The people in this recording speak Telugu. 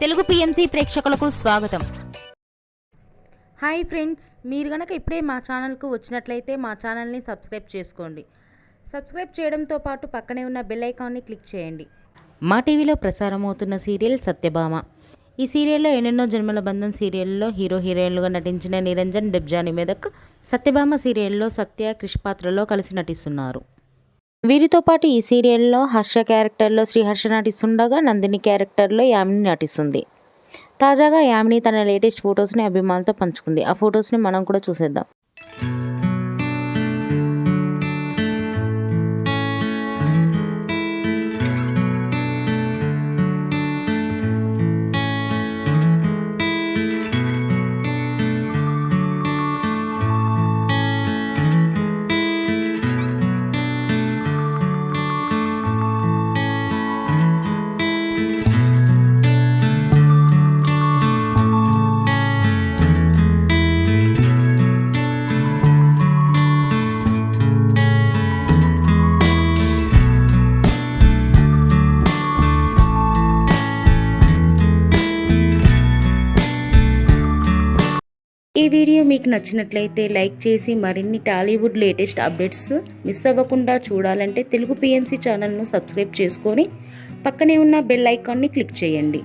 తెలుగు పిఎంసి ప్రేక్షకులకు స్వాగతం. హాయ్ ఫ్రెండ్స్, మీరు గనక ఇప్పుడే మా ఛానల్కు వచ్చినట్లయితే మా ఛానల్ని సబ్స్క్రైబ్ చేసుకోండి. సబ్స్క్రైబ్ చేయడంతో పాటు పక్కనే ఉన్న బెల్ ఐకాన్ని క్లిక్ చేయండి. మా టీవీలో ప్రసారమవుతున్న సీరియల్ సత్యభామ. ఈ సీరియల్లో ఎన్నెన్నో జన్మల బంధం సీరియల్లో హీరో హీరోయిన్లుగా నటించిన నిరంజన్, డెబ్జాని మెదక్ సత్యభామ సీరియల్లో సత్య, క్రిష్ పాత్రలో కలిసి నటిస్తున్నారు. వీరితో పాటు ఈ సీరియల్లో హర్ష క్యారెక్టర్లో శ్రీహర్ష నటిస్తుండగా నందిని క్యారెక్టర్లో యామిని నటిస్తుంది. తాజాగా యామిని తన లేటెస్ట్ ఫొటోస్ని అభిమానులతో పంచుకుంది. ఆ ఫొటోస్ని మనం కూడా చూసేద్దాం. ఈ వీడియో మీకు నచ్చినట్లయితే లైక్ చేసి మరిన్ని టాలీవుడ్ లేటెస్ట్ అప్డేట్స్ మిస్ అవ్వకుండా చూడాలంటే తెలుగు పిఎంసి ఛానల్ను సబ్స్క్రైబ్ చేసుకొని పక్కనే ఉన్న బెల్ ఐకాన్ని క్లిక్ చేయండి.